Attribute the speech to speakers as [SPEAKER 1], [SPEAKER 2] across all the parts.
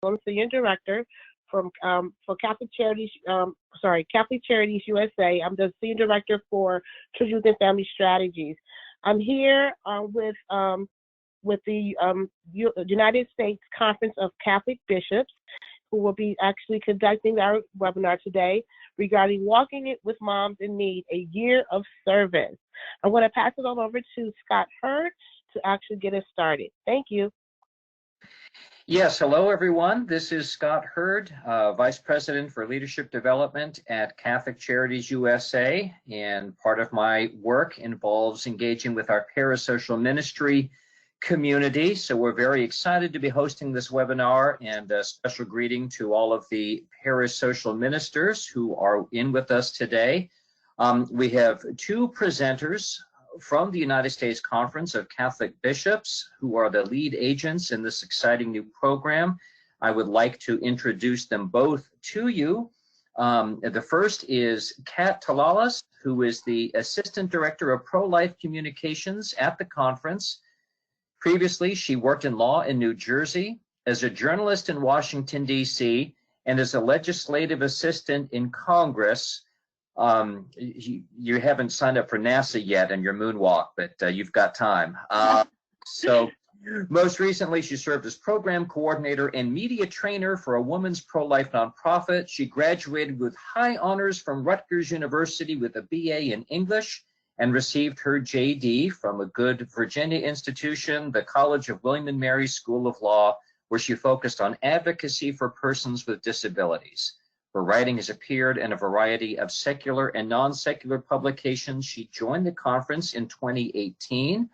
[SPEAKER 1] I'm Senior Director for Catholic Charities. Catholic Charities USA. I'm the Senior Director for Children, Youth, and Family Strategies. I'm here with the United States Conference of Catholic Bishops, who will be actually conducting our webinar today regarding Walking It with Moms in Need, a year of service. I'm going to pass it on over to Scott Hurd to actually get us started. Thank you.
[SPEAKER 2] Yes, hello everyone. This is Scott Hurd, Vice President for Leadership Development at Catholic Charities USA, and part of my work involves engaging with our parasocial ministry community. So we're very excited to be hosting this webinar, and a special greeting to all of the parasocial ministers who are in with us today. We have two presenters from the United States Conference of Catholic Bishops, who are the lead agents in this exciting new program. I would like to introduce them both to you. The first is Kat Talalas, who is the Assistant Director of Pro-Life Communications at the conference. Previously, she worked in law in New Jersey, as a journalist in Washington, D.C., and as a legislative assistant in Congress. You haven't signed up for NASA yet in your moonwalk, but you've got time. So most recently, she served as program coordinator and media trainer for a women's pro-life nonprofit. She graduated with high honors from Rutgers University with a BA in English and received her JD from a good Virginia institution, the College of William & Mary School of Law, where she focused on advocacy for persons with disabilities. Her writing has appeared in a variety of secular and non-secular publications. She joined the conference in 2018.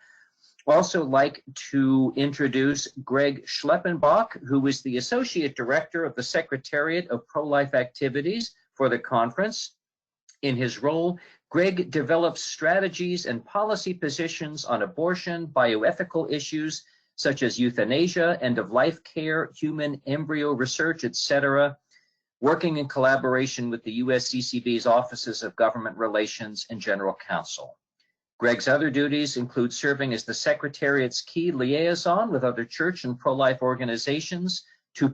[SPEAKER 2] Also like to introduce Greg Schleppenbach, who is the Associate Director of the Secretariat of Pro-Life Activities for the conference. In his role, Greg develops strategies and policy positions on abortion, bioethical issues such as euthanasia, end-of-life care, human embryo research, etc., working in collaboration with the USCCB's Offices of Government Relations and General Counsel. Greg's other duties include serving as the Secretariat's key liaison with other church and pro-life organizations to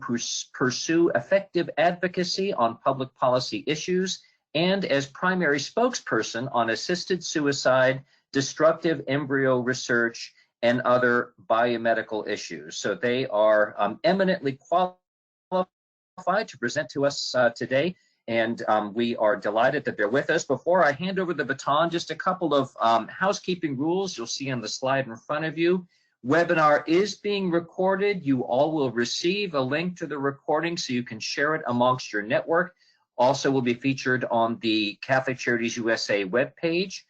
[SPEAKER 2] pursue effective advocacy on public policy issues, and as primary spokesperson on assisted suicide, destructive embryo research, and other biomedical issues. So they are eminently qualified to present to us today, and we are delighted that they're with us. Before I hand over the baton, just a couple of housekeeping rules you'll see on the slide in front of you. Webinar is being recorded. You all will receive a link to the recording so you can share it amongst your network. Also will be featured on the Catholic Charities USA webpage.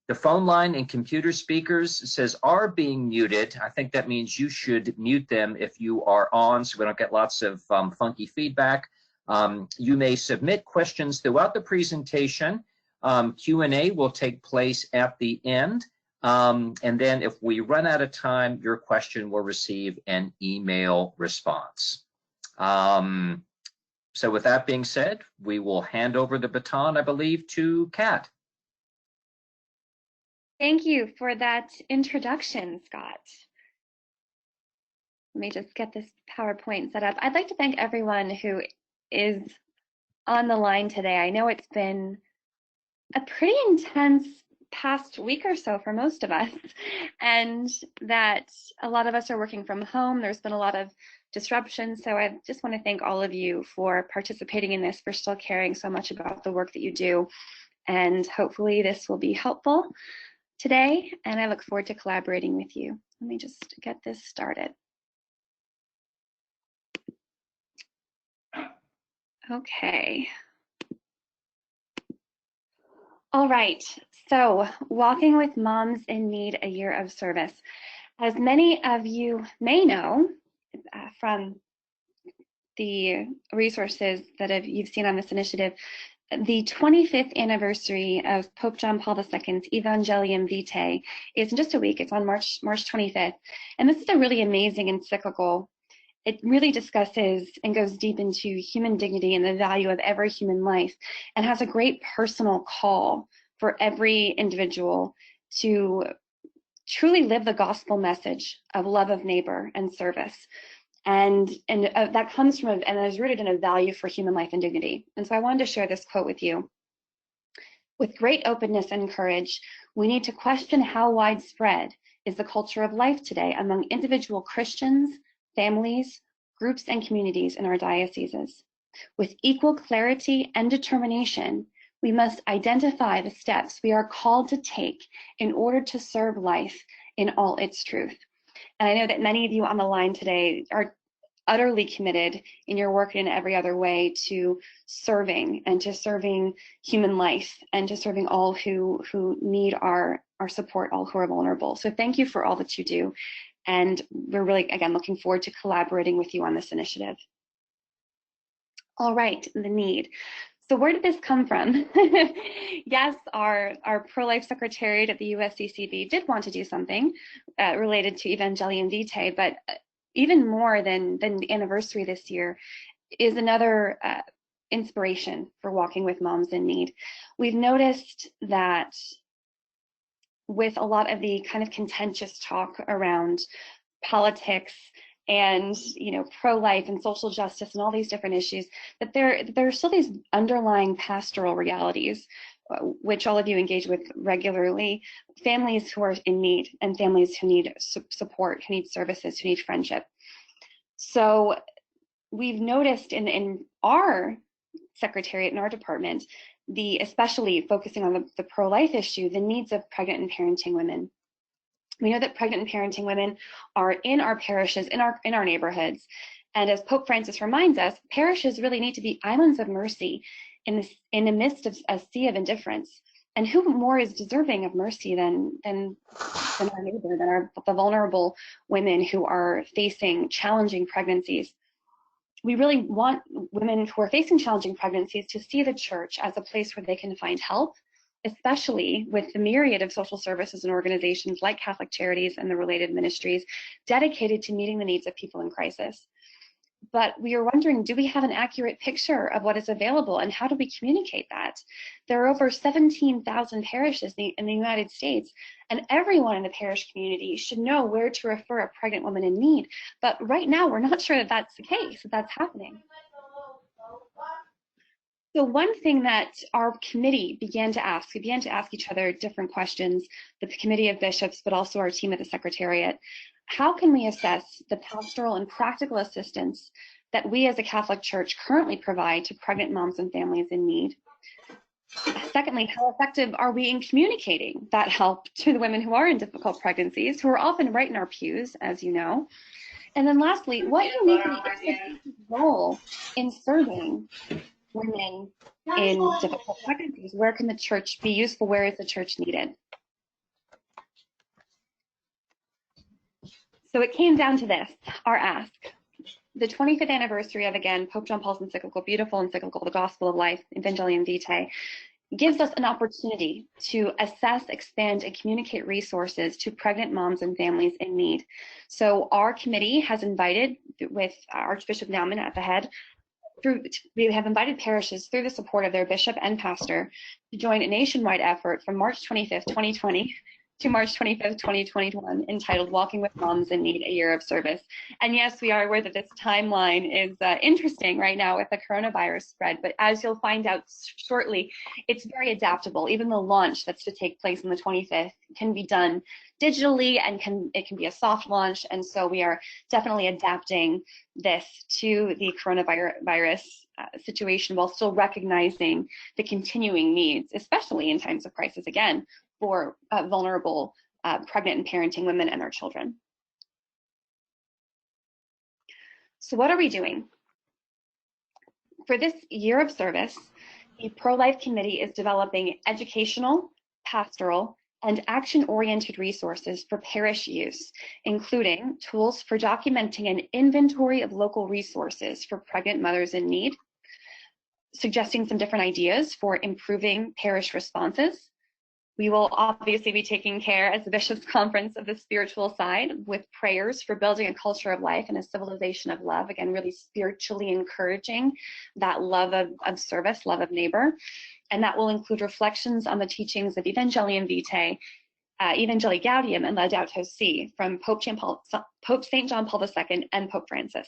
[SPEAKER 2] The phone line and computer speakers says are being muted. I think that means you should mute them if you are on, so we don't get lots of funky feedback. You may submit questions throughout the presentation. Q&A will take place at the end. And then if we run out of time, your question will receive an email response. So with that being said, we will hand over the baton, I believe, to Kat.
[SPEAKER 3] Thank you for that introduction, Scott. Let me just get this PowerPoint set up. I'd like to thank everyone who is on the line today. I know it's been a pretty intense past week or so for most of us, and that a lot of us are working from home. There's been a lot of disruption, so I just want to thank all of you for participating in this, for still caring so much about the work that you do, and hopefully this will be helpful today, and I look forward to collaborating with you. Let me just get this started. Okay. All right, so Walking with Moms in Need, a year of service. As many of you may know from the resources that you've seen on this initiative, the 25th anniversary of Pope John Paul II's Evangelium Vitae is in just a week. It's on March 25th. And this is a really amazing encyclical. It really discusses and goes deep into human dignity and the value of every human life, and has a great personal call for every individual to truly live the gospel message of love of neighbor and service. And that comes from, and is rooted in a value for human life and dignity. And so I wanted to share this quote with you. With great openness and courage, we need to question how widespread is the culture of life today among individual Christians, families, groups, and communities in our dioceses. With equal clarity and determination, we must identify the steps we are called to take in order to serve life in all its truth. And I know that many of you on the line today are utterly committed in your work in every other way to serving, and to serving human life, and to serving all who need our support, all who are vulnerable. So thank you for all that you do. And we're really, again, looking forward to collaborating with you on this initiative. All right, the need. So where did this come from? Yes, our pro-life secretariat at the USCCB did want to do something related to Evangelium Vitae, but even more than the anniversary this year is another inspiration for Walking with Moms in Need. We've noticed that with a lot of the kind of contentious talk around politics and pro-life and social justice and all these different issues, that there are still these underlying pastoral realities, which all of you engage with regularly, families who are in need and families who need support, who need services, who need friendship. So we've noticed in our secretariat, in our department, especially focusing on the pro-life issue, the needs of pregnant and parenting women. We know that pregnant and parenting women are in our parishes, in our neighborhoods. And as Pope Francis reminds us, parishes really need to be islands of mercy in the midst of a sea of indifference. And who more is deserving of mercy than our neighbor, than the vulnerable women who are facing challenging pregnancies? We really want women who are facing challenging pregnancies to see the church as a place where they can find help, especially with the myriad of social services and organizations like Catholic Charities and the related ministries dedicated to meeting the needs of people in crisis. But we are wondering, do we have an accurate picture of what is available, and how do we communicate that? There are over 17,000 parishes in the United States, and everyone in the parish community should know where to refer a pregnant woman in need. But right now, we're not sure that that's the case, that that's happening. So one thing that our committee began to ask each other different questions, the Committee of Bishops, but also our team at the Secretariat. How can we assess the pastoral and practical assistance that we as a Catholic Church currently provide to pregnant moms and families in need? Secondly, how effective are we in communicating that help to the women who are in difficult pregnancies, who are often right in our pews, as you know? And then lastly, what uniquely is the role in serving women in difficult pregnancies? Where can the church be useful? Where is the church needed? So it came down to this, our ask. The 25th anniversary of, again, Pope John Paul's encyclical, beautiful encyclical, The Gospel of Life, Evangelium Vitae, gives us an opportunity to assess, expand, and communicate resources to pregnant moms and families in need. So our committee has invited, with Archbishop Naumann at the head, we have invited parishes through the support of their bishop and pastor to join a nationwide effort from March 25th, 2020 to March 25th, 2021, entitled Walking with Moms in Need, a Year of Service. And yes, we are aware that this timeline is interesting right now with the coronavirus spread, but as you'll find out shortly, it's very adaptable. Even the launch that's to take place on the 25th can be done digitally, and it can be a soft launch. And so we are definitely adapting this to the coronavirus situation, while still recognizing the continuing needs, especially in times of crisis, again, for vulnerable pregnant and parenting women and their children. So what are we doing? For this year of service, the Pro-Life Committee is developing educational, pastoral, and action-oriented resources for parish use, including tools for documenting an inventory of local resources for pregnant mothers in need, suggesting some different ideas for improving parish responses. We will obviously be taking care, as the Bishops' Conference, of the spiritual side with prayers for building a culture of life and a civilization of love, again, really spiritually encouraging that love of service, love of neighbor. And that will include reflections on the teachings of Evangelium Vitae, Evangelii Gaudium and Laudato Si from Pope St. John Paul II and Pope Francis.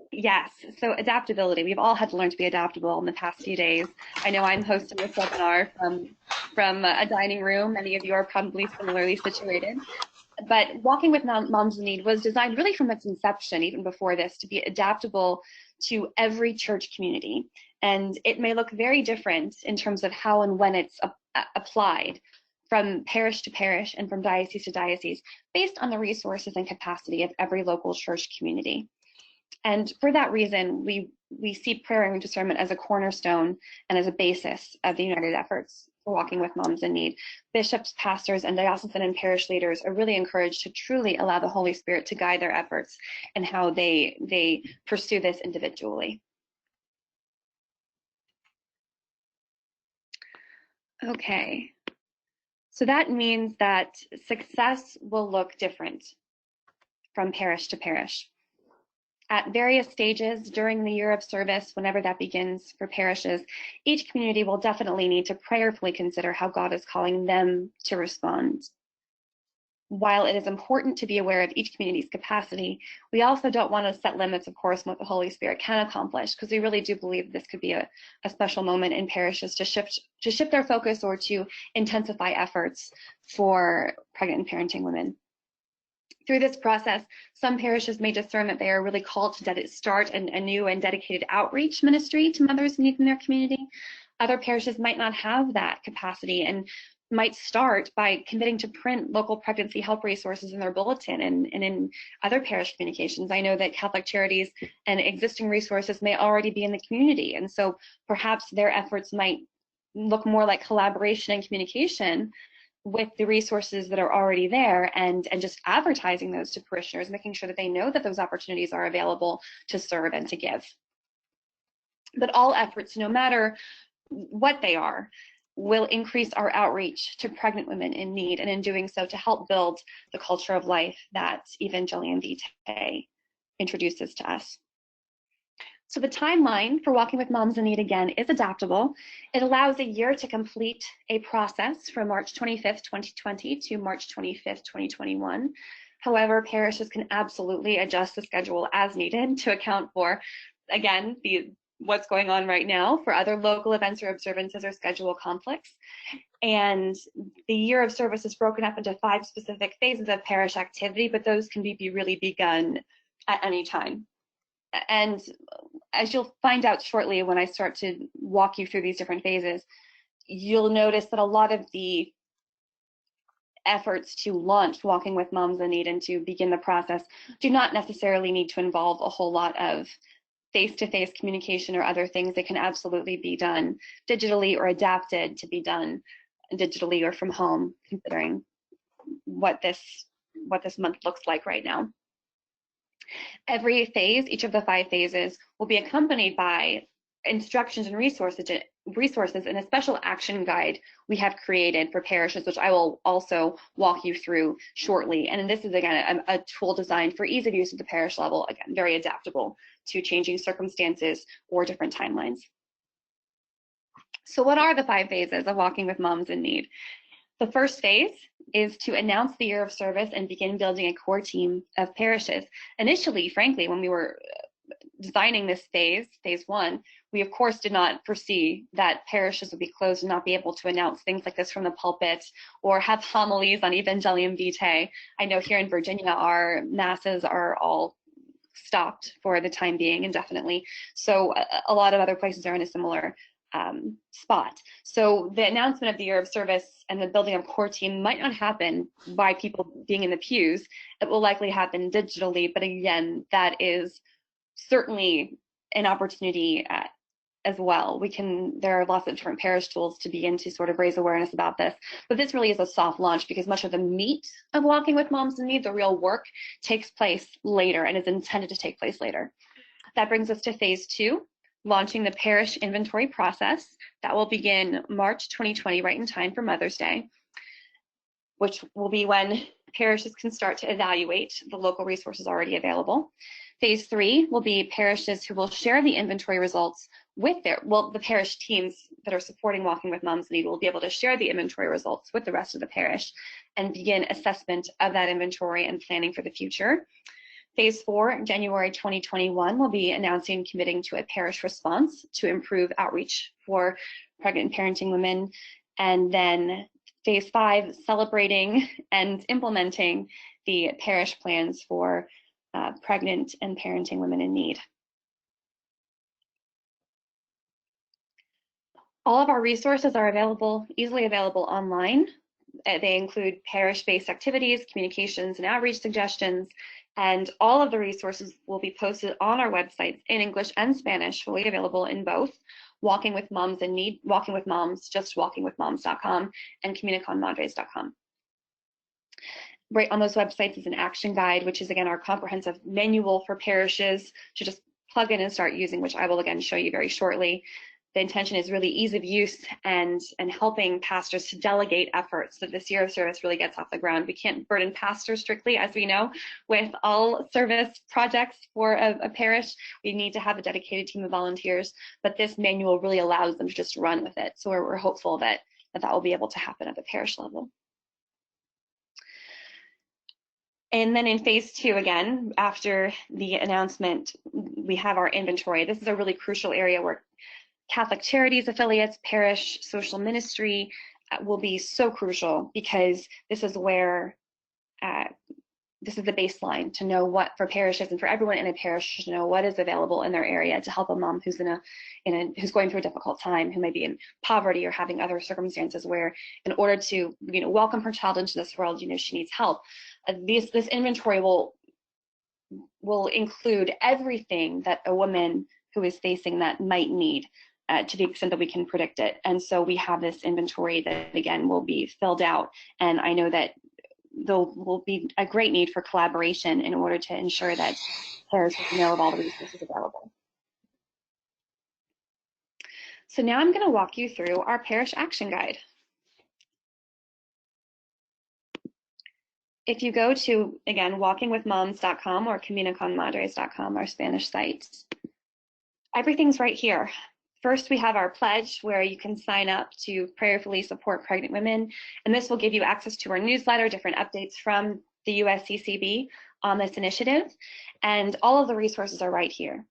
[SPEAKER 3] Yes, so adaptability. We've all had to learn to be adaptable in the past few days. I know I'm hosting this webinar from a dining room. Many of you are probably similarly situated. But Walking with Moms in Need was designed really from its inception, even before this, to be adaptable to every church community. And it may look very different in terms of how and when it's applied from parish to parish and from diocese to diocese, based on the resources and capacity of every local church community. And for that reason, we see prayer and discernment as a cornerstone and as a basis of the united efforts for Walking with Moms in Need. Bishops, pastors, and diocesan and parish leaders are really encouraged to truly allow the Holy Spirit to guide their efforts and how they pursue this individually. Okay, so that means that success will look different from parish to parish. At various stages during the year of service, whenever that begins for parishes, each community will definitely need to prayerfully consider how God is calling them to respond. While it is important to be aware of each community's capacity, we also don't want to set limits, of course, on what the Holy Spirit can accomplish, because we really do believe this could be a special moment in parishes to shift their focus or to intensify efforts for pregnant and parenting women. Through this process, some parishes may discern that they are really called to start a new and dedicated outreach ministry to mothers in need in their community. Other parishes might not have that capacity and might start by committing to print local pregnancy help resources in their bulletin and in other parish communications. I know that Catholic Charities and existing resources may already be in the community, and so perhaps their efforts might look more like collaboration and communication with the resources that are already there, and just advertising those to parishioners, making sure that they know that those opportunities are available to serve and to give. But all efforts, no matter what they are, will increase our outreach to pregnant women in need, and in doing so to help build the culture of life that Evangelium Vitae introduces to us. So the timeline for Walking with Moms in Need, again, is adaptable. It allows a year to complete a process from March 25th, 2020 to March 25th, 2021. However, parishes can absolutely adjust the schedule as needed to account for, again, what's going on right now, for other local events or observances or schedule conflicts. And the year of service is broken up into 5 specific phases of parish activity, but those can be really begun at any time. And as you'll find out shortly when I start to walk you through these different phases, you'll notice that a lot of the efforts to launch Walking with Moms in Need and to begin the process do not necessarily need to involve a whole lot of face-to-face communication or other things. They can absolutely be done digitally or adapted to be done digitally or from home, considering what this month looks like right now. Every phase, each of the 5 phases, will be accompanied by instructions and resources and a special action guide we have created for parishes, which I will also walk you through shortly. And this is, again, a tool designed for ease of use at the parish level, again, very adaptable to changing circumstances or different timelines. So what are the 5 phases of Walking with Moms in Need? The first phase is to announce the year of service and begin building a core team of parishes. Initially, frankly, when we were designing this phase 1, we of course did not foresee that parishes would be closed and not be able to announce things like this from the pulpit or have homilies on Evangelium Vitae. I know here in Virginia, our masses are all stopped for the time being indefinitely. So a lot of other places are in a similar spot. So the announcement of the year of service and the building of core team might not happen by people being in the pews. It will likely happen digitally, but again, that is certainly an opportunity as well. There are lots of different parish tools to begin to sort of raise awareness about this, but this really is a soft launch because much of the meat of Walking with Moms in Need, the real work, takes place later and is intended to take place later. That brings us to phase 2. Launching the parish inventory process. That will begin March 2020, right in time for Mother's Day, which will be when parishes can start to evaluate the local resources already available. Phase 3 will be parishes who will share the inventory results with the parish teams that are supporting Walking with Moms in Need will be able to share the inventory results with the rest of the parish and begin assessment of that inventory and planning for the future. Phase 4, January 2021, will be announcing and committing to a parish response to improve outreach for pregnant and parenting women. And then Phase 5, celebrating and implementing the parish plans for pregnant and parenting women in need. All of our resources are easily available online. They include parish-based activities, communications, and outreach suggestions, and all of the resources will be posted on our websites in English and Spanish, fully available in both. Walking with Moms in Need, Walking with Moms, just walkingwithmoms.com, and communiconmadres.com. Right on those websites is an action guide, which is again our comprehensive manual for parishes to just plug in and start using, which I will again show you very shortly. The intention is really ease of use and helping pastors to delegate efforts so that this year of service really gets off the ground. We can't burden pastors strictly, as we know, with all service projects for a parish. We need to have a dedicated team of volunteers, but this manual really allows them to just run with it. So we're hopeful that will be able to happen at the parish level. And then in phase 2, again, after the announcement, we have our inventory. This is a really crucial area where Catholic Charities affiliates, parish, social ministry will be so crucial, because this is where this is the baseline to know what for parishes and for everyone in a parish to know what is available in their area to help a mom who's who's going through a difficult time, who may be in poverty or having other circumstances where, in order to welcome her child into this world, she needs help. This inventory will include everything that a woman who is facing that might need, to the extent that we can predict it. And so we have this inventory that again will be filled out, and I know that there will be a great need for collaboration in order to ensure that parishes know of all the resources available. So now I'm going to walk you through our parish action guide. If you go to, again, walkingwithmoms.com or communiconmadres.com, our Spanish sites, everything's right here. First, we have our pledge, where you can sign up to prayerfully support pregnant women, and this will give you access to our newsletter, different updates from the USCCB on this initiative, and all of the resources are right here.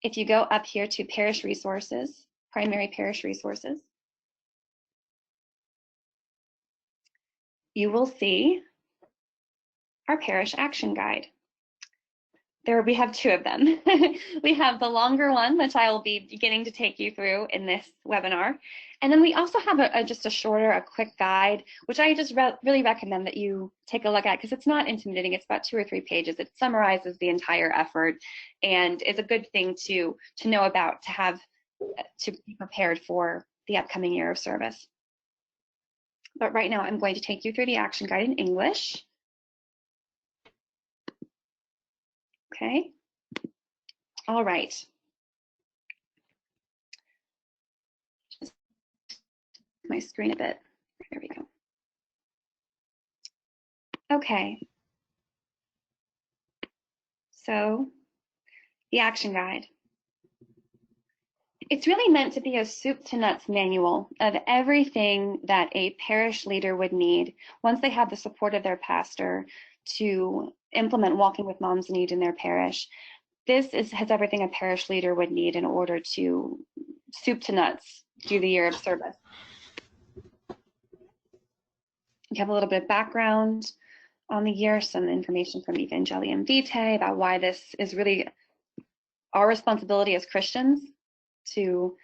[SPEAKER 3] If you go up here to parish resources, primary parish resources, you will see our parish action guide. We have 2 of them. We have the longer one, which I will be beginning to take you through in this webinar. And then we also have just a shorter, a quick guide, which I just really recommend that you take a look at, because it's not intimidating. It's about 2 or 3 pages. It summarizes the entire effort and is a good thing to know about, to be prepared for the upcoming year of service. But right now I'm going to take you through the action guide in English. Okay, all right. Just my screen a bit. There we go. Okay. So the action guide. It's really meant to be a soup to nuts manual of everything that a parish leader would need once they have the support of their pastor to implement Walking with Moms in Need in their parish. This has everything a parish leader would need in order to soup to nuts do the year of service. We have a little bit of background on the year, some information from Evangelium Vitae about why this is really our responsibility as Christians to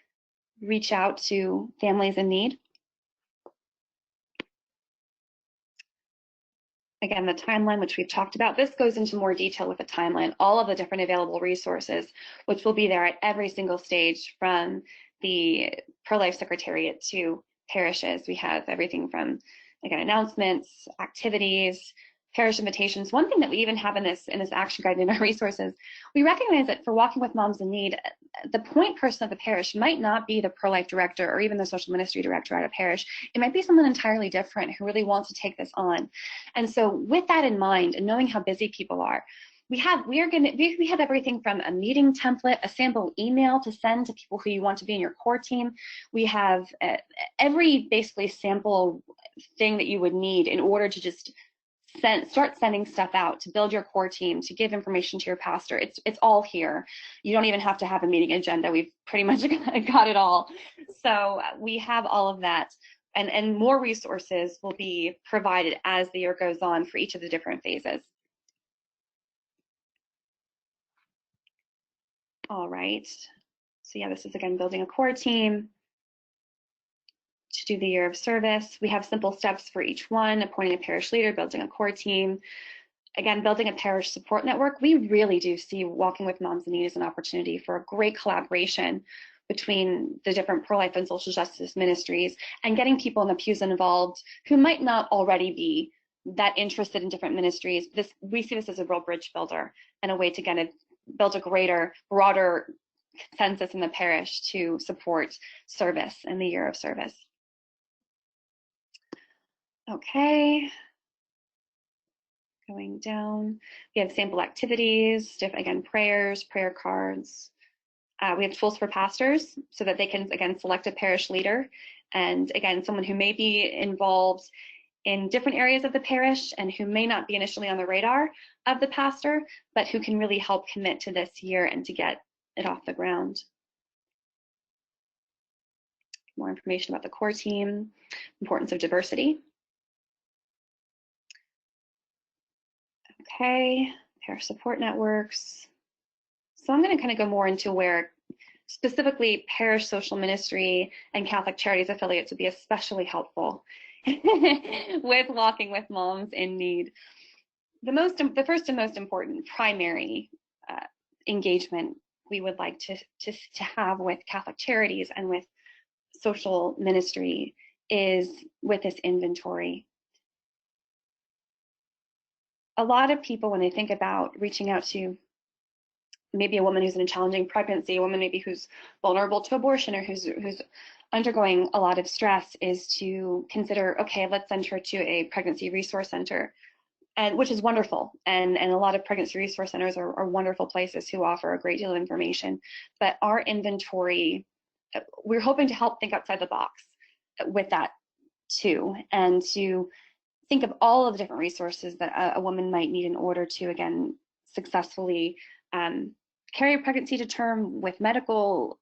[SPEAKER 3] reach out to families in need. Again, the timeline, which we've talked about, this goes into more detail with the timeline, all of the different available resources, which will be there at every single stage from the Pro-Life Secretariat to parishes. We have everything from, again, announcements, activities, parish invitations. One thing that we even have in this action guide in our resources, we recognize that for Walking with Moms in Need, the point person of the parish might not be the pro-life director or even the social ministry director at a parish. It might be someone entirely different who really wants to take this on. And so with that in mind, and knowing how busy people are, we have everything from a meeting template, a sample email to send to people who you want to be in your core team. We have every basically sample thing that you would need in order to just start sending stuff out, to build your core team, to give information to your pastor. It's all here. You don't even have to have a meeting agenda. We've pretty much got it all. So we have all of that, and more resources will be provided as the year goes on for each of the different phases. All right. So yeah, this is again building a core team to do the year of service. We have simple steps for each one: appointing a parish leader, building a core team, again, building a parish support network. We really do see Walking with Moms in Need as an opportunity for a great collaboration between the different pro-life and social justice ministries, and getting people in the pews involved who might not already be that interested in different ministries. We see this as a real bridge builder and a way to kind of build a greater, broader consensus in the parish to support service in the year of service. Okay. Going down, we have sample activities, again, prayers, prayer cards. We have tools for pastors so that they can, again, select a parish leader, and again, someone who may be involved in different areas of the parish and who may not be initially on the radar of the pastor, but who can really help commit to this year and to get it off the ground. More information about the core team, importance of diversity. Okay, parish support networks. So I'm going to kind of go more into where specifically parish social ministry and Catholic Charities affiliates would be especially helpful with Walking with Moms in Need. The first and most important primary engagement we would like to have with Catholic Charities and with social ministry is with this inventory. A lot of people, when they think about reaching out to maybe a woman who's in a challenging pregnancy, a woman maybe who's vulnerable to abortion, or who's undergoing a lot of stress, is to consider, okay, let's send her to a pregnancy resource center, and which is wonderful. And a lot of pregnancy resource centers are wonderful places who offer a great deal of information. But our inventory, we're hoping to help think outside the box with that too, and to think of all of the different resources that a woman might need in order to, again, successfully carry a pregnancy to term with medical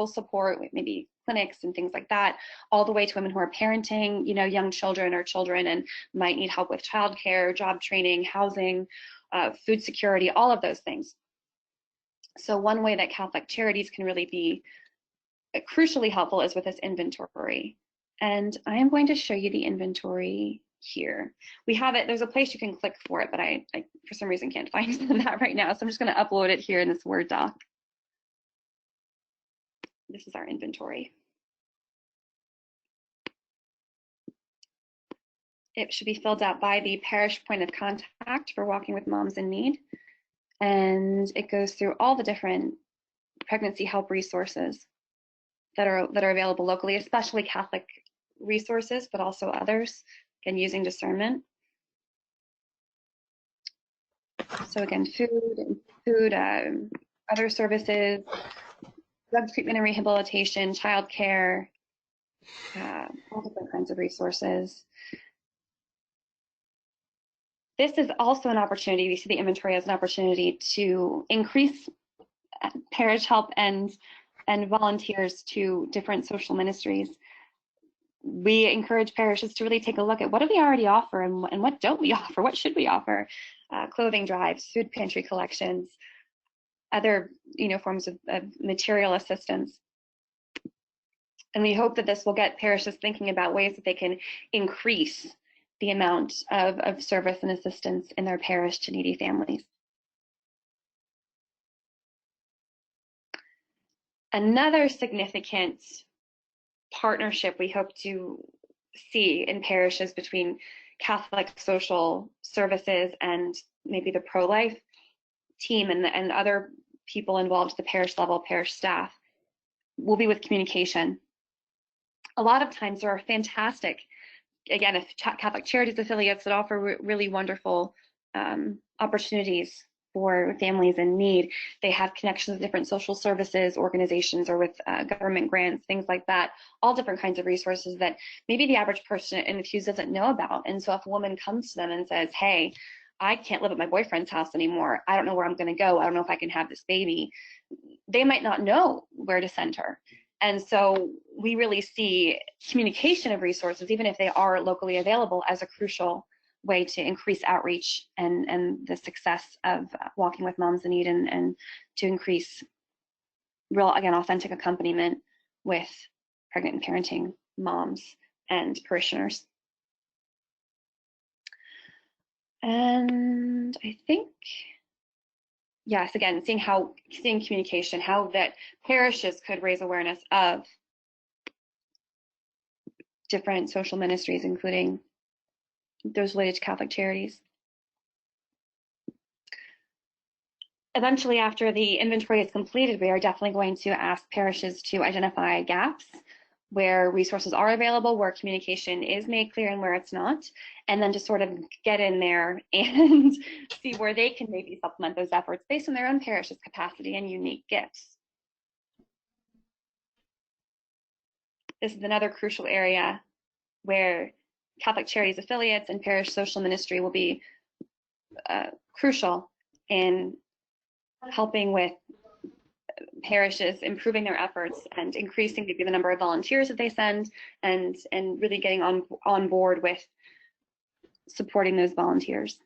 [SPEAKER 3] support, with maybe clinics and things like that, all the way to women who are parenting, young children or children and might need help with childcare, job training, housing, food security, all of those things. So one way that Catholic Charities can really be crucially helpful is with this inventory. And I am going to show you the inventory here. We have it, there's a place you can click for it, but I for some reason can't find that right now. So I'm just going to upload it here in this Word doc. This is our inventory. It should be filled out by the parish point of contact for Walking with Moms in Need. And it goes through all the different pregnancy help resources that are available locally, especially Catholic resources, but also others, again, using discernment. So again, food, other services, drug treatment and rehabilitation, childcare, all different kinds of resources. This is also an opportunity, we see the inventory as an opportunity to increase parish help and volunteers to different social ministries. We encourage parishes to really take a look at what do we already offer and what don't we offer, what should we offer? Clothing drives, food pantry collections, other forms of material assistance. And we hope that this will get parishes thinking about ways that they can increase the amount of service and assistance in their parish to needy families. Another significant partnership we hope to see in parishes between Catholic social services and maybe the pro-life team and other people involved at the parish level, parish staff, will be with communication. A lot of times there are fantastic, again, Catholic Charities affiliates that offer really wonderful opportunities for families in need. They have connections with different social services organizations or with government grants, things like that, all different kinds of resources that maybe the average person in the pews doesn't know about. And so if a woman comes to them and says, hey, I can't live at my boyfriend's house anymore, I don't know where I'm going to go, I don't know if I can have this baby, they might not know where to send her. And so we really see communication of resources, even if they are locally available, as a crucial way to increase outreach and the success of Walking with Moms in Need, and to increase real, again, authentic accompaniment with pregnant and parenting moms and parishioners. And I think, yes, again, seeing communication, how that parishes could raise awareness of different social ministries, including those related to Catholic charities. Eventually, after the inventory is completed, we are definitely going to ask parishes to identify gaps where resources are available, where communication is made clear and where it's not, and then just sort of get in there and see where they can maybe supplement those efforts based on their own parish's capacity and unique gifts. This is another crucial area where Catholic Charities affiliates and parish social ministry will be crucial in helping with parishes improving their efforts and increasing maybe the number of volunteers that they send, and really getting on board with supporting those volunteers.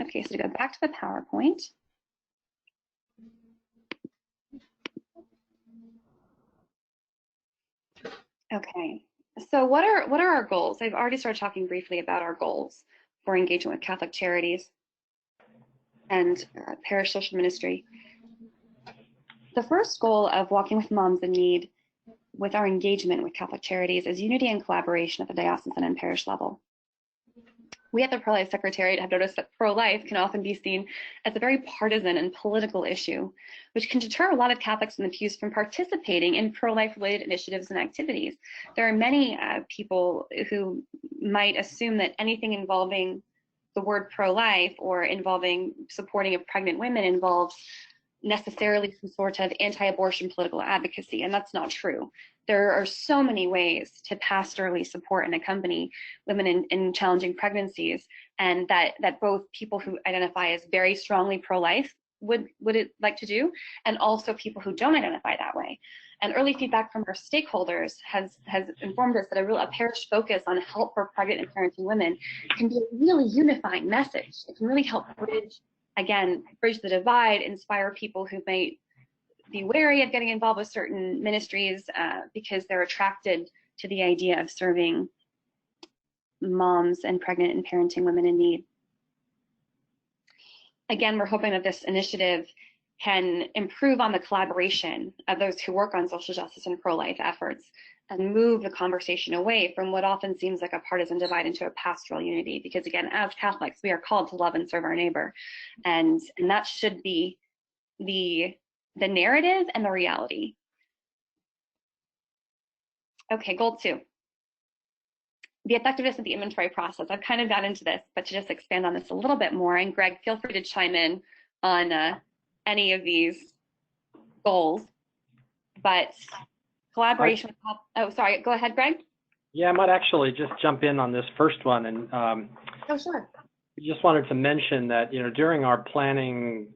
[SPEAKER 3] Okay, so to go back to the PowerPoint. Okay, so what are our goals? I've already started talking briefly about our goals for engagement with Catholic charities and parish social ministry. The first goal of Walking with Moms in Need with our engagement with Catholic charities is unity and collaboration at the diocesan and parish level. We at the Pro-Life Secretariat have noticed that pro-life can often be seen as a very partisan and political issue, which can deter a lot of Catholics in the pews from participating in pro-life related initiatives and activities. There are many people who might assume that anything involving the word pro-life or involving supporting of pregnant women involves necessarily some sort of anti-abortion political advocacy, and that's not true. There are so many ways to pastorally support and accompany women in challenging pregnancies, and that both people who identify as very strongly pro-life would like to do, and also people who don't identify that way. And early feedback from our stakeholders has informed us that a parish focus on help for pregnant and parenting women can be a really unifying message. It can really help bridge the divide, inspire people who might be wary of getting involved with certain ministries because they're attracted to the idea of serving moms and pregnant and parenting women in need. Again, we're hoping that this initiative can improve on the collaboration of those who work on social justice and pro-life efforts and move the conversation away from what often seems like a partisan divide into a pastoral unity. Because again, as Catholics, we are called to love and serve our neighbor. And that should be the narrative and the reality. Okay, goal 2. The effectiveness of the inventory process. I've kind of got into this, but to just expand on this a little bit more, and Greg, feel free to chime in on any of these goals, but collaboration. Oh, sorry, go ahead, Greg.
[SPEAKER 4] Yeah, I might actually just jump in on this first one, and
[SPEAKER 3] oh, sure.
[SPEAKER 4] Just wanted to mention that during our planning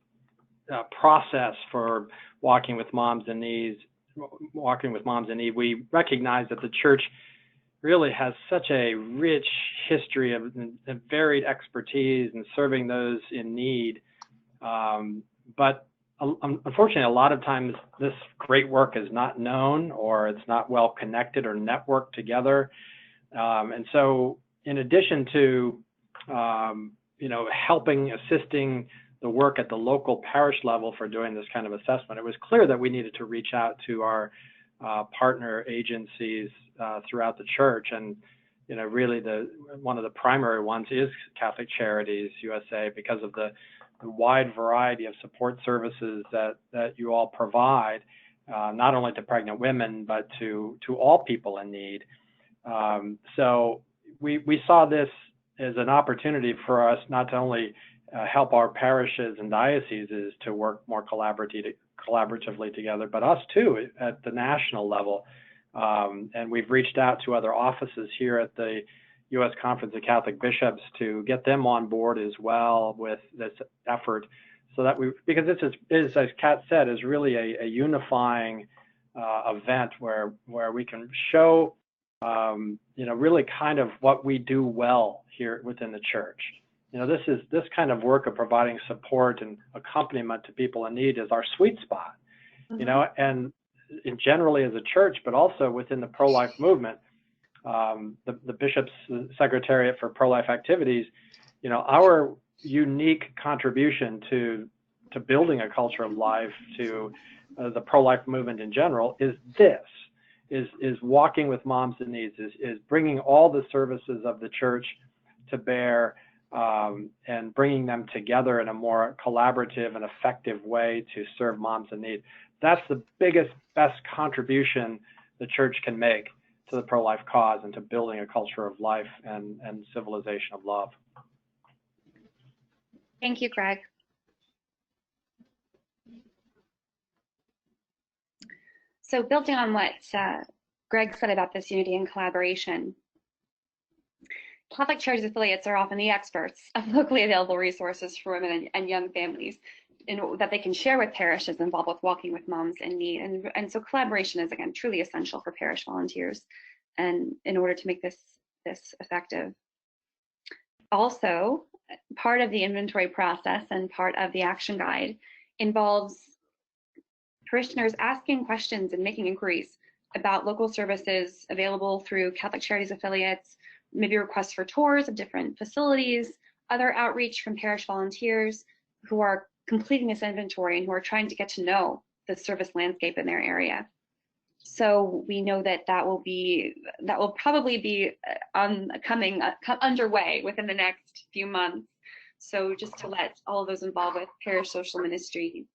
[SPEAKER 4] process for Walking with Moms in Need, we recognize that the Church really has such a rich history of varied expertise in serving those in need. But unfortunately, a lot of times this great work is not known, or it's not well connected or networked together. And so in addition to, assisting the work at the local parish level for doing this kind of assessment, it was clear that we needed to reach out to our partner agencies throughout the Church. And really one of the primary ones is Catholic Charities USA, because of the wide variety of support services that you all provide, not only to pregnant women, but to all people in need. So we saw this as an opportunity for us not to only help our parishes and dioceses to work more collaboratively together, but us too at the national level. And we've reached out to other offices here at the U.S. Conference of Catholic Bishops to get them on board as well with this effort, so that because this is, as Kat said, is really a unifying event where we can show, really kind of what we do well here within the church. This kind of work of providing support and accompaniment to people in need is our sweet spot, and generally as a church, but also within the pro-life movement. The Bishop's Secretariat for Pro-Life Activities, our unique contribution to building a culture of life, to the pro-life movement in general, is walking with moms in need, is bringing all the services of the church to bear, and bringing them together in a more collaborative and effective way to serve moms in need. That's the best contribution the church can make to the pro-life cause and to building a culture of life and civilization of love.
[SPEAKER 3] Thank you, Greg. So building on what Greg said about this unity and collaboration, Catholic Charities affiliates are often the experts of locally available resources for women and young families that they can share with parishes involved with walking with moms in need. And so collaboration is, again, truly essential for parish volunteers and in order to make this effective. Also, part of the inventory process and part of the action guide involves parishioners asking questions and making inquiries about local services available through Catholic Charities affiliates, maybe requests for tours of different facilities, other outreach from parish volunteers who are completing this inventory and who are trying to get to know the service landscape in their area. So we know that will probably be underway within the next few months. So just to let all of those involved with parish social ministry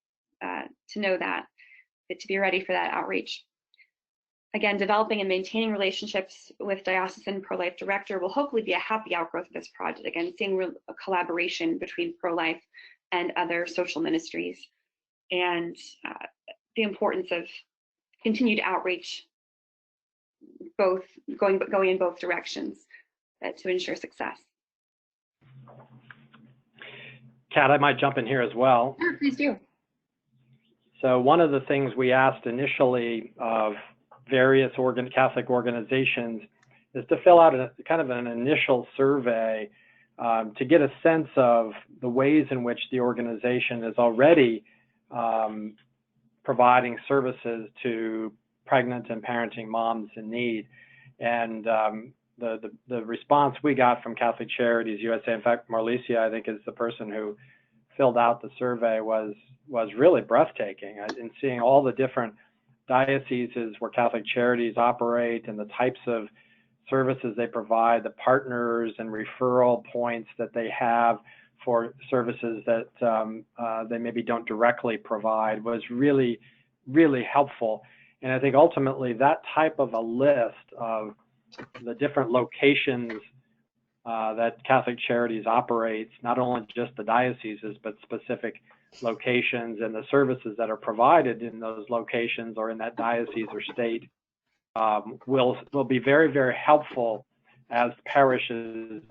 [SPEAKER 3] to know that to be ready for that outreach. Again, developing and maintaining relationships with diocesan pro-life director will hopefully be a happy outgrowth of this project. Again, seeing a collaboration between pro-life and other social ministries, and the importance of continued outreach, both going in both directions to ensure success.
[SPEAKER 4] Kat, I might jump in here as well.
[SPEAKER 3] Sure, please do.
[SPEAKER 4] So one of the things we asked initially of various Catholic organizations is to fill out kind of an initial survey to get a sense of the ways in which the organization is already providing services to pregnant and parenting moms in need. And the response we got from Catholic Charities USA, in fact, Marlicia, I think, is the person who filled out the survey, was really breathtaking in seeing all the different dioceses where Catholic Charities operate and the types of services they provide, the partners and referral points that they have for services that they maybe don't directly provide, was really, really helpful. And I think ultimately that type of a list of the different locations that Catholic Charities operates, not only just the dioceses, but specific locations and the services that are provided in those locations or in that diocese or state, will be very, very helpful as parishes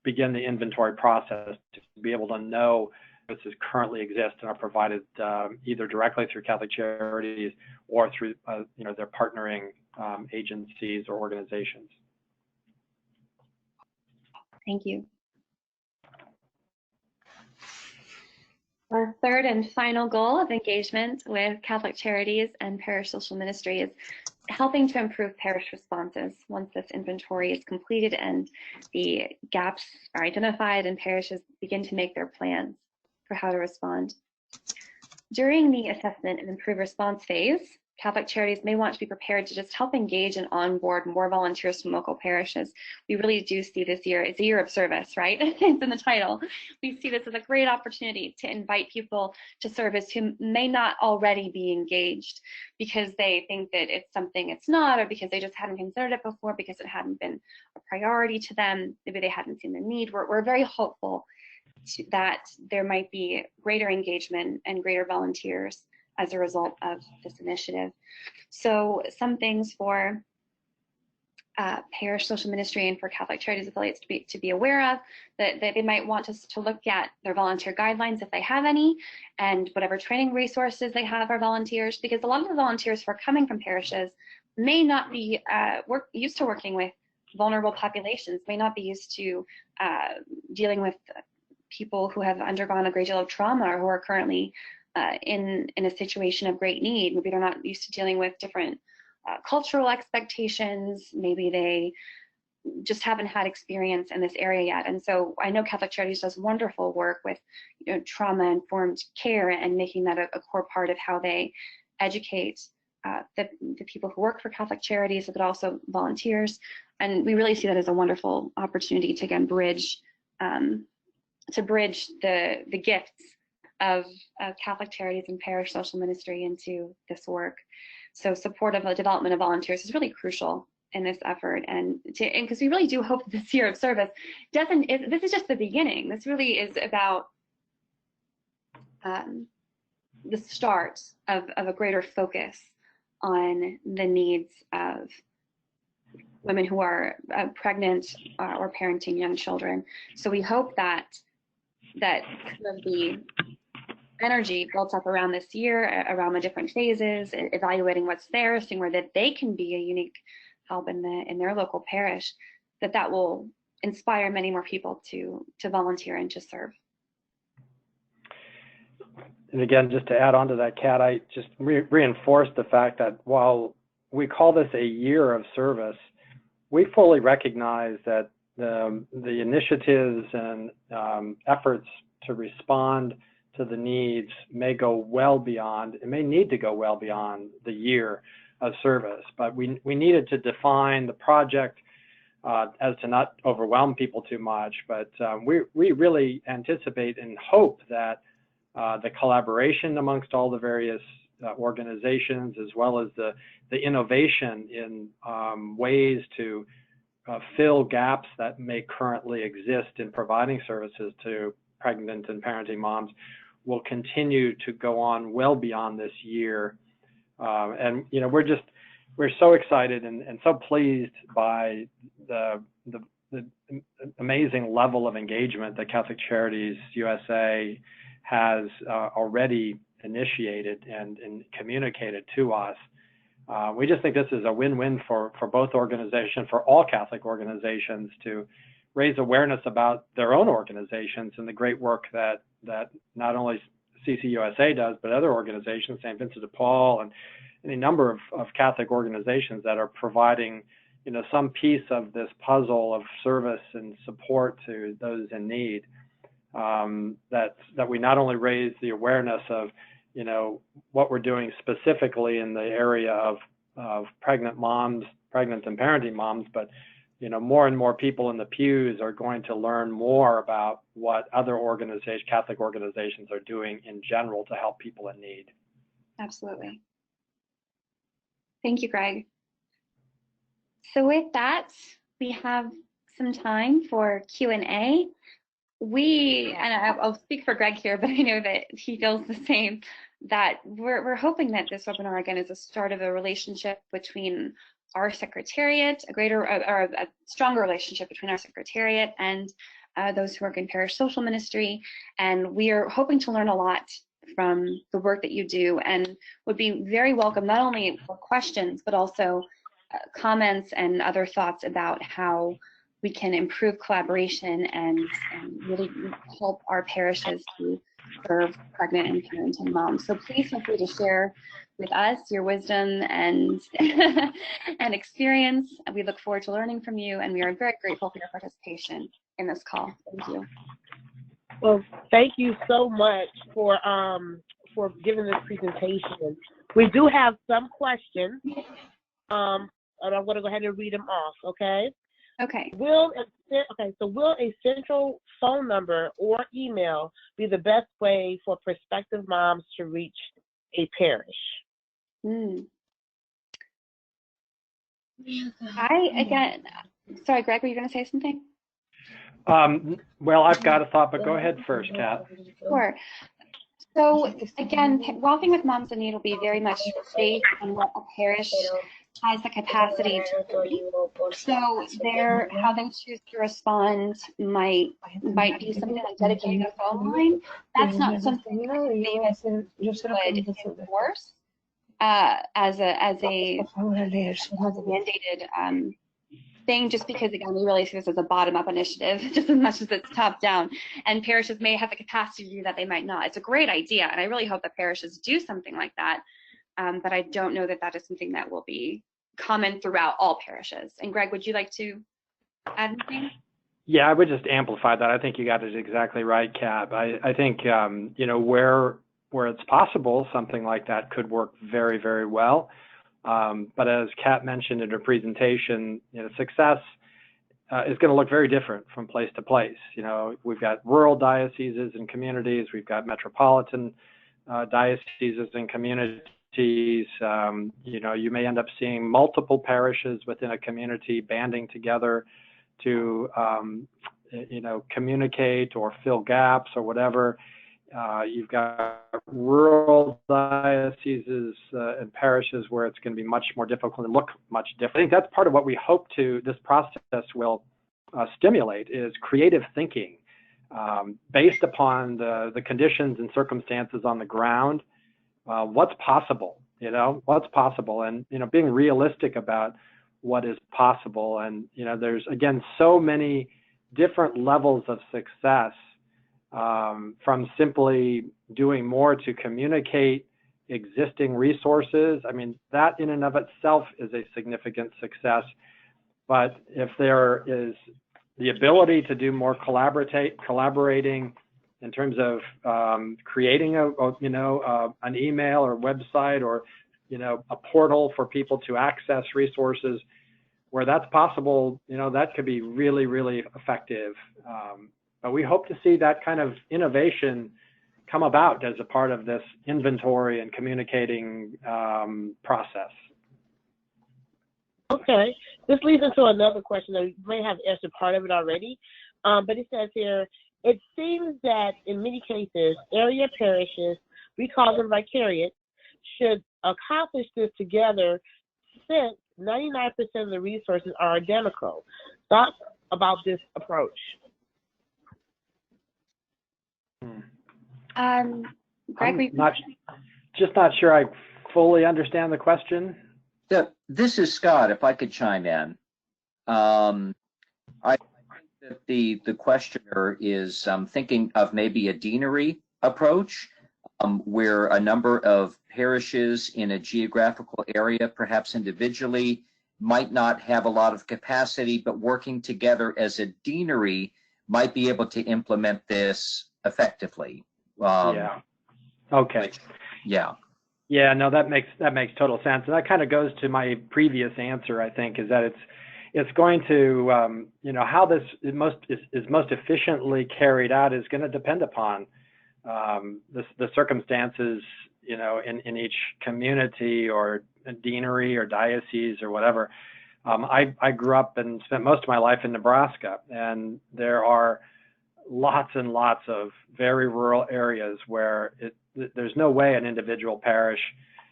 [SPEAKER 4] begin the inventory process, to be able to know services currently exist and are provided either directly through Catholic Charities or through their partnering agencies or organizations.
[SPEAKER 3] Thank you. Our third and final goal of engagement with Catholic Charities and parish social ministry is helping to improve parish responses once this inventory is completed and the gaps are identified and parishes begin to make their plans for how to respond. During the assessment and improve response phase, Catholic Charities may want to be prepared to just help engage and onboard more volunteers from local parishes. We really do see this year, it's a year of service, right? It's in the title. We see this as a great opportunity to invite people to service who may not already be engaged because they think that it's something it's not, or because they just hadn't considered it before, because it hadn't been a priority to them. Maybe they hadn't seen the need. We're very hopeful that there might be greater engagement and greater volunteers as a result of this initiative. So some things for parish social ministry and for Catholic Charities affiliates to be aware of, that they might want us to look at their volunteer guidelines if they have any, and whatever training resources they have for volunteers, because a lot of the volunteers who are coming from parishes may not be used to working with vulnerable populations, may not be used to dealing with people who have undergone a great deal of trauma or who are currently in a situation of great need. Maybe they're not used to dealing with different cultural expectations. Maybe they just haven't had experience in this area yet. And so I know Catholic Charities does wonderful work with trauma-informed care and making that a core part of how they educate the people who work for Catholic Charities, but also volunteers. And we really see that as a wonderful opportunity to, again, bridge the gifts of Catholic Charities and parish social ministry into this work. So support of the development of volunteers is really crucial in this effort, and because we really do hope this year of service this is just the beginning. This really is about the start of a greater focus on the needs of women who are pregnant or parenting young children. So we hope that some of the energy built up around this year, around the different phases, evaluating what's there, seeing where that they can be a unique help in their local parish, that will inspire many more people to volunteer and to serve.
[SPEAKER 4] And again, just to add on to that, Kat, I just reinforce the fact that while we call this a year of service, we fully recognize that the initiatives and efforts to respond to the needs may go well beyond, it may need to go well beyond the year of service. But we needed to define the project as to not overwhelm people too much. But we really anticipate and hope that the collaboration amongst all the various organizations, as well as the innovation in ways to fill gaps that may currently exist in providing services to pregnant and parenting moms, will continue to go on well beyond this year. And we're so excited and so pleased by the amazing level of engagement that Catholic Charities USA has already initiated and communicated to us. We just think this is a win-win for both organizations, for all Catholic organizations, to raise awareness about their own organizations and the great work that not only CCUSA does, but other organizations, St. Vincent de Paul, and any number of Catholic organizations that are providing, some piece of this puzzle of service and support to those in need. That we not only raise the awareness of, what we're doing specifically in the area of pregnant and parenting moms, but more and more people in the pews are going to learn more about what other Catholic organizations are doing in general to help people in need.
[SPEAKER 3] Absolutely. Thank you, Greg. So with that, we have some time for Q&A. I'll speak for Greg here, but I know that he feels the same, that we're hoping that this webinar, again, is a start of a relationship between our secretariat, a stronger relationship between our secretariat and those who work in parish social ministry. And we are hoping to learn a lot from the work that you do, and would be very welcome, not only for questions, but also comments and other thoughts about how we can improve collaboration and really help our parishes to serve pregnant and parenting moms. So please feel free to share with us your wisdom and and experience. We look forward to learning from you, and we are very grateful for your participation in this call. Thank you.
[SPEAKER 1] Well, thank you so much for giving this presentation. We do have some questions, and I'm going to go ahead and read them off. Okay.
[SPEAKER 3] Okay.
[SPEAKER 1] Will a central phone number or email be the best way for prospective moms to reach a parish?
[SPEAKER 3] Sorry, Greg, were you going to say something?
[SPEAKER 4] Well, I've got a thought, but go ahead first, Kat.
[SPEAKER 3] Sure. So again, Walking with Moms in Need will be very much based on what a parish has the capacity to do. So how they choose to respond might be something like dedicating a phone line. That's not something that they would enforce as a mandated thing, just because, again, we really see this as a bottom-up initiative just as much as it's top-down, and parishes may have the capacity to do that, they might not. It's a great idea, and I really hope that parishes do something like that, but I don't know that that is something that will be common throughout all parishes. And Greg, would you like to add anything?
[SPEAKER 4] Yeah, I would just amplify that. I think you got it exactly right, Kat. I think you know, where it's possible, something like that could work very, very well. But as Kat mentioned in her presentation, you know, success is going to look very different from place to place. You know, we've got rural dioceses and communities, we've got metropolitan dioceses and communities. You know, you may end up seeing multiple parishes within a community banding together to, you know, communicate or fill gaps or whatever. You've got rural dioceses and parishes where it's going to be much more difficult and look much different. I think that's part of what we hope this process will stimulate, is creative thinking based upon the conditions and circumstances on the ground. What's possible, you know, what's possible, and, you know, being realistic about what is possible. And, you know, there's, again, so many different levels of success, from simply doing more to communicate existing resources. I mean, that in and of itself is a significant success. But if there is the ability to do more collaborating in terms of creating an email or website, or, you know, a portal for people to access resources, where that's possible, you know, that could be really, really effective. But we hope to see that kind of innovation come about as a part of this inventory and communicating process.
[SPEAKER 1] Okay, this leads into another question that we may have answered part of it already, but it says here, it seems that in many cases, area parishes, we call them vicariate, should accomplish this together, since 99% of the resources are identical. Thoughts about this approach?
[SPEAKER 3] Greg,
[SPEAKER 4] Just not sure I fully understand the question.
[SPEAKER 2] This is Scott, if I could chime in. I think that the questioner is thinking of maybe a deanery approach, where a number of parishes in a geographical area, perhaps individually, might not have a lot of capacity, but working together as a deanery might be able to implement this effectively.
[SPEAKER 4] Yeah. Okay.
[SPEAKER 2] Yeah.
[SPEAKER 4] Yeah. No, that makes total sense, and that kind of goes to my previous answer. I think is that it's going to you know, how this is most efficiently carried out is going to depend upon the circumstances, you know, in each community or deanery or diocese or whatever. I grew up and spent most of my life in Nebraska, and there are lots and lots of very rural areas where there's no way an individual parish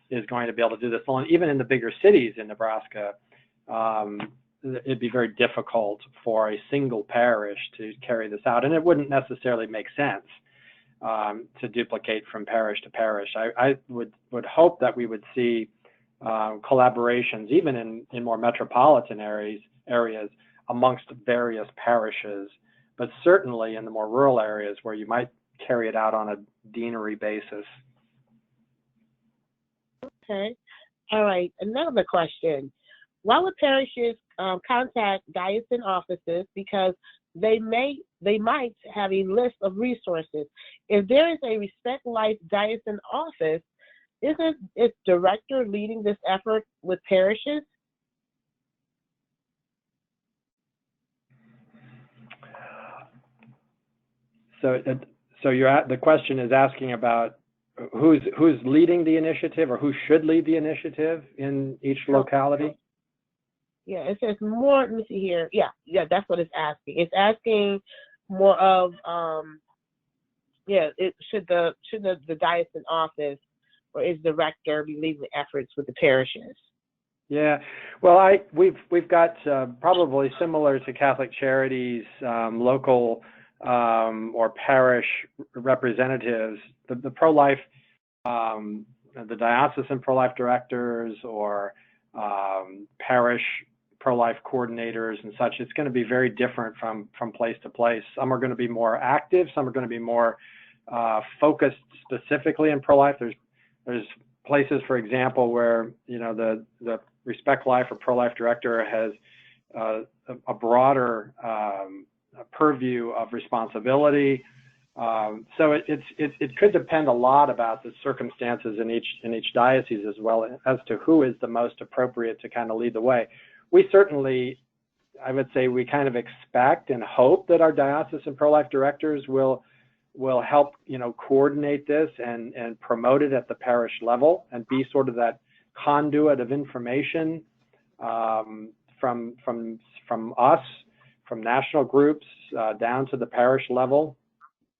[SPEAKER 4] is going to be able to do this alone. Even in the bigger cities in Nebraska, it'd be very difficult for a single parish to carry this out, and it wouldn't necessarily make sense to duplicate from parish to parish. I would hope that we would see collaborations, even in more metropolitan areas amongst various parishes, but certainly in the more rural areas where you might carry it out on a deanery basis.
[SPEAKER 1] Okay. All right. Another question. Why would parishes contact diocesan offices? Because they might have a list of resources. If there is a Respect Life diocesan office, isn't its director leading this effort with parishes?
[SPEAKER 4] So the question is asking about who's leading the initiative, or who should lead the initiative in each locality?
[SPEAKER 1] Yeah, it says more. Let me see here. Yeah, that's what it's asking. It's asking more of should the diocesan office or its director be leading the efforts with the parishes?
[SPEAKER 4] Yeah, well, we've got probably similar to Catholic Charities, local or parish representatives, the pro-life, the diocesan pro-life directors or parish pro-life coordinators and such. It's going to be very different from place to place. Some are going to be more active. Some are going to be more focused specifically in pro-life. There's places, for example, where the Respect Life or pro-life director has a broader purview of responsibility. So it could depend a lot about the circumstances in each diocese as well as to who is the most appropriate to kind of lead the way. We certainly, I would say, we kind of expect and hope that our diocesan pro-life directors will help coordinate this and promote it at the parish level and be sort of that conduit of information from us, from national groups down to the parish level.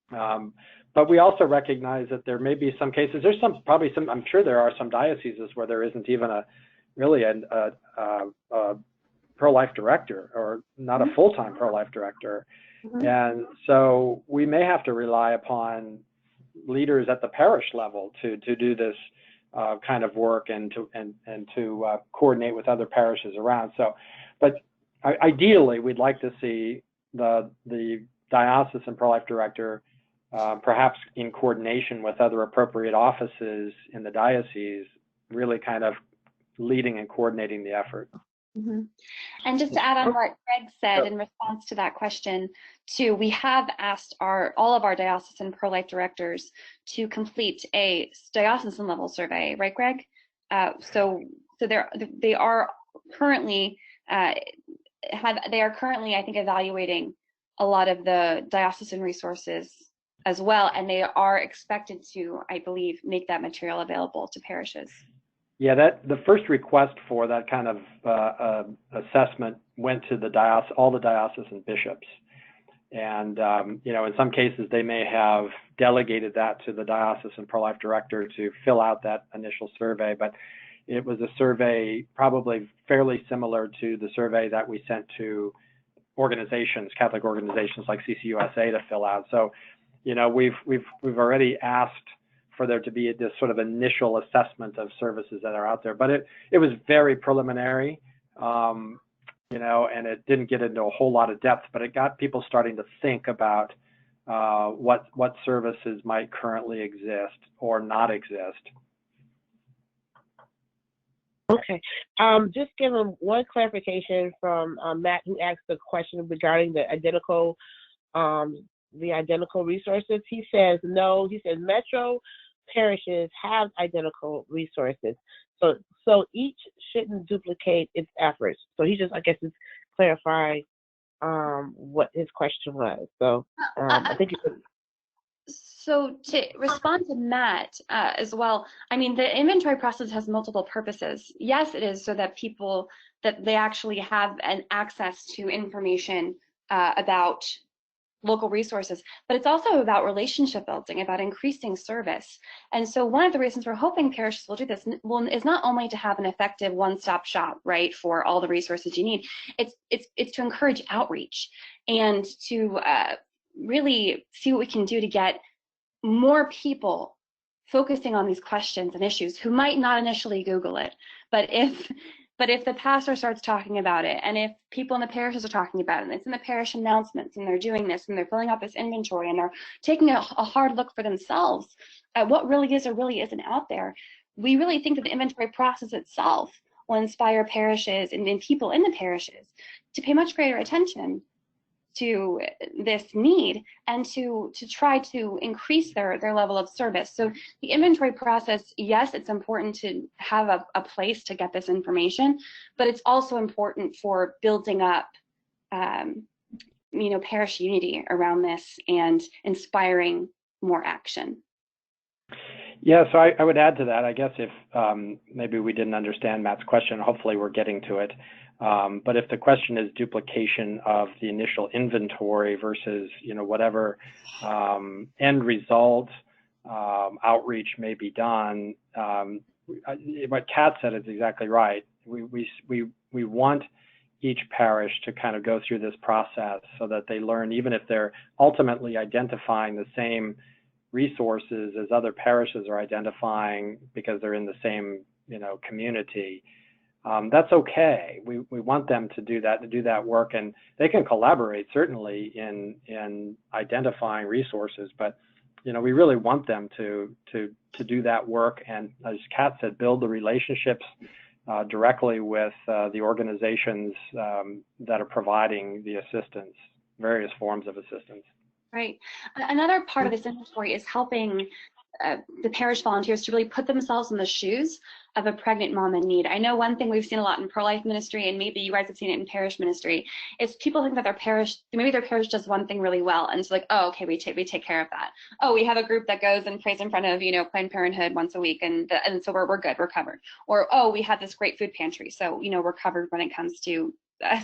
[SPEAKER 4] But we also recognize that there may be some cases. I'm sure there are some dioceses where there isn't even a pro-life director or not a full-time pro-life director. Mm-hmm. And so we may have to rely upon leaders at the parish level to do this kind of work and to coordinate with other parishes around. So, but ideally, we'd like to see the diocesan pro-life director, perhaps in coordination with other appropriate offices in the diocese, really kind of leading and coordinating the effort.
[SPEAKER 3] Mm-hmm. And just to add on what Greg said in response to that question, too, we have asked all of our diocesan pro-life directors to complete a diocesan level survey, right, Greg? So they are currently, I think, evaluating a lot of the diocesan resources as well, and they are expected to, I believe, make that material available to parishes.
[SPEAKER 4] Yeah, the first request for that kind of assessment went to all the diocesan bishops, and in some cases they may have delegated that to the diocesan pro-life director to fill out that initial survey. But it was a survey probably fairly similar to the survey that we sent to organizations, Catholic organizations like CCUSA to fill out. So, we've already asked for there to be this sort of initial assessment of services that are out there. But it was very preliminary, and it didn't get into a whole lot of depth, but it got people starting to think about what services might currently exist or not exist.
[SPEAKER 1] Okay. Just give them one clarification from Matt, who asked the question regarding the identical resources. He says no. He says Metro parishes have identical resources, so each shouldn't duplicate its efforts. So he just, I guess, is clarifying what his question was. So I think it's.
[SPEAKER 3] So to respond to Matt as well, I mean, the inventory process has multiple purposes. Yes, it is so that they actually have an access to information about local resources, but it's also about relationship building, about increasing service. And so one of the reasons we're hoping parishes will do this is not only to have an effective one-stop shop, right, for all the resources you need. It's to encourage outreach and to really see what we can do to get more people focusing on these questions and issues who might not initially Google it, but if the pastor starts talking about it, and if people in the parishes are talking about it, and it's in the parish announcements, and they're doing this, and they're filling out this inventory, and they're taking a hard look for themselves at what really is or really isn't out there, we really think that the inventory process itself will inspire parishes and people in the parishes to pay much greater attention to this need and to try to increase their level of service. So the inventory process, yes, it's important to have a place to get this information, but it's also important for building up parish unity around this and inspiring more action.
[SPEAKER 4] Yeah, so I would add to that. I guess if maybe we didn't understand Matt's question, hopefully we're getting to it. But if the question is duplication of the initial inventory versus, whatever end result outreach may be done, what Kat said is exactly right. We want each parish to kind of go through this process so that they learn, even if they're ultimately identifying the same resources as other parishes are identifying because they're in the same, community. That's okay. We want them to do that work, and they can collaborate certainly in identifying resources, but we really want them to do that work, and as Kat said, build the relationships directly with the organizations that are providing the assistance, various forms of assistance.
[SPEAKER 3] Right. Another part of this inventory is helping the parish volunteers to really put themselves in the shoes of a pregnant mom in need. I know one thing we've seen a lot in pro-life ministry, and maybe you guys have seen it in parish ministry, is people think that maybe their parish does one thing really well, and it's like, oh, okay, we take care of that. Oh, we have a group that goes and prays in front of Planned Parenthood once a week, and so we're good, we're covered. Or, oh, we have this great food pantry, so we're covered when it comes to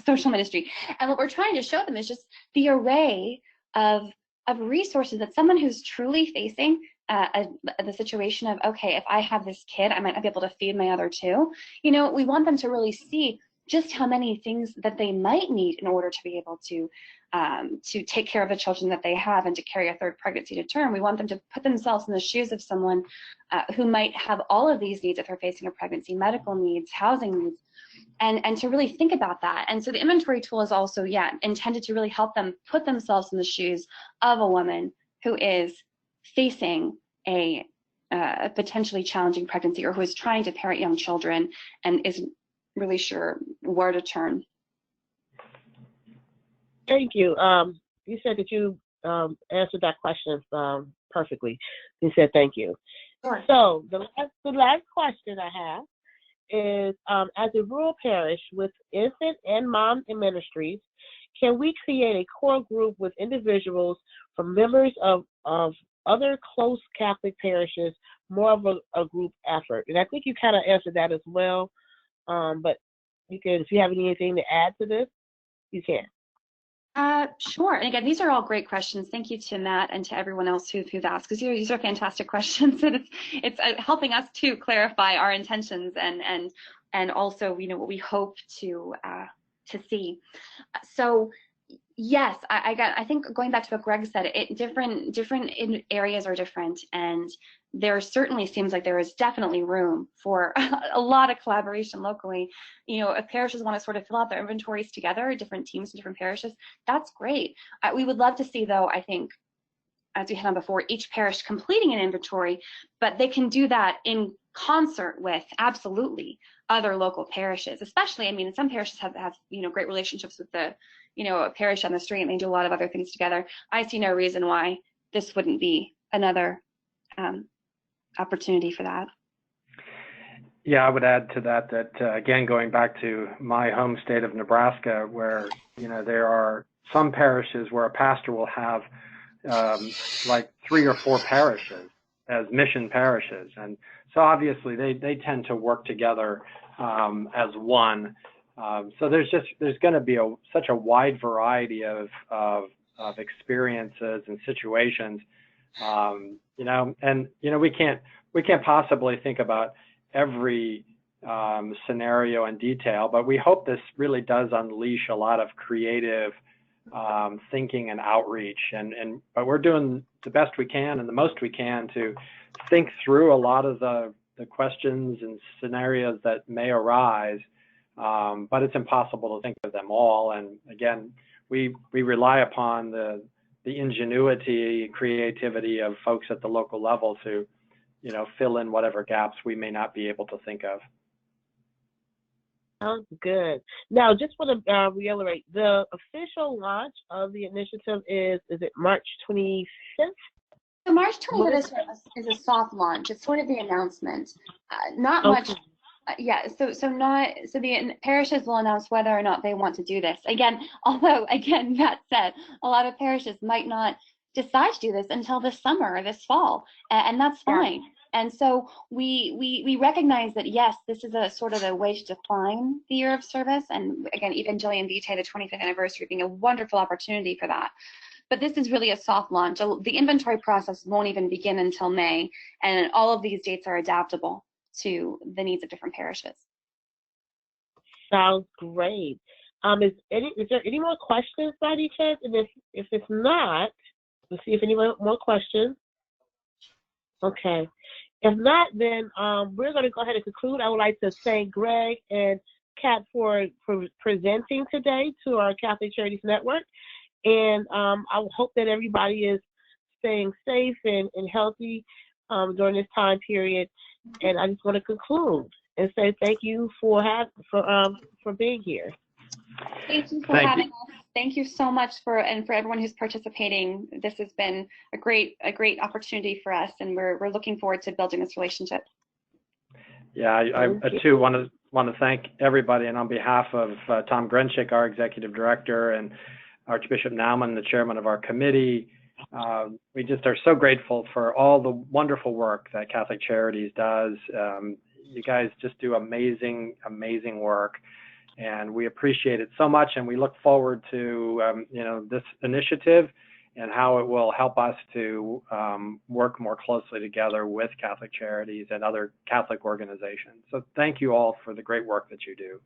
[SPEAKER 3] social ministry. And what we're trying to show them is just the array of resources that someone who's truly facing the situation of, okay, if I have this kid, I might not be able to feed my other two. We want them to really see just how many things that they might need in order to be able to take care of the children that they have and to carry a third pregnancy to term. We want them to put themselves in the shoes of someone who might have all of these needs if they're facing a pregnancy, medical needs, housing needs, and to really think about that. And so the inventory tool is also, intended to really help them put themselves in the shoes of a woman who is facing a potentially challenging pregnancy, or who is trying to parent young children and isn't really sure where to turn.
[SPEAKER 1] Thank you. You said that you answered that question perfectly. You said thank you.
[SPEAKER 3] Sure.
[SPEAKER 1] So the last question I have is, as a rural parish with infant and mom in ministries, can we create a core group with individuals from members of other close Catholic parishes, more of a group effort? And I think you kind of answered that as well, but you can, if you have anything to add to this, you can.
[SPEAKER 3] Sure. And again, these are all great questions. Thank you to Matt and to everyone else who've asked, because these are fantastic questions, and it's helping us to clarify our intentions and also what we hope to see. So yes, I think going back to what Greg said, different areas are different, and there certainly seems like there is definitely room for a lot of collaboration locally. If parishes want to sort of fill out their inventories together, different teams in different parishes, that's great. We would love to see, though, I think, as we had on before, each parish completing an inventory, but they can do that in concert with absolutely other local parishes. Especially, some parishes have great relationships with the a parish on the street, and they do a lot of other things together. I see no reason why this wouldn't be another opportunity for that.
[SPEAKER 4] Yeah, I would add to that again, going back to my home state of Nebraska, where there are some parishes where a pastor will have like 3 or 4 parishes as mission parishes, and so obviously they tend to work together as one. So there's going to be such a wide variety of experiences and situations, and we can't possibly think about every scenario in detail, but we hope this really does unleash a lot of creative thinking and outreach, but we're doing the best we can and the most we can to think through a lot of the questions and scenarios that may arise, but it's impossible to think of them all. And again, we rely upon the ingenuity, creativity of folks at the local level to fill in whatever gaps we may not be able to think of.
[SPEAKER 1] Sounds good. Now, just want to reiterate, the official launch of the initiative is it March 25th?
[SPEAKER 3] So March 25th is a soft launch. It's sort of the announcement. Not much. So the parishes will announce whether or not they want to do this. Although Matt said, a lot of parishes might not decide to do this until this summer or this fall, and that's fine. And so we recognize that, yes, this is a sort of a way to define the year of service. And again, Evangelium Vitae, the 25th anniversary, being a wonderful opportunity for that. But this is really a soft launch. The inventory process won't even begin until May, and all of these dates are adaptable to the needs of different parishes.
[SPEAKER 1] Sounds great. Is there any more questions by any chance? And if it's not, let's see if any more questions. Okay. If not, then we're going to go ahead and conclude. I would like to thank Greg and Kat for presenting today to our Catholic Charities Network. And I hope that everybody is staying safe and healthy during this time period. And I just want to conclude and say thank you for being here.
[SPEAKER 3] Thank you for having us. Thank you so much for everyone who's participating. This has been a great opportunity for us, and we're looking forward to building this relationship.
[SPEAKER 4] Yeah, I too want to thank everybody, and on behalf of Tom Grenchick, our executive director, and Archbishop Naumann, the chairman of our committee, we just are so grateful for all the wonderful work that Catholic Charities does. You guys just do amazing work, and we appreciate it so much, and we look forward to this initiative and how it will help us to work more closely together with Catholic Charities and other Catholic organizations. So thank you all for the great work that you do.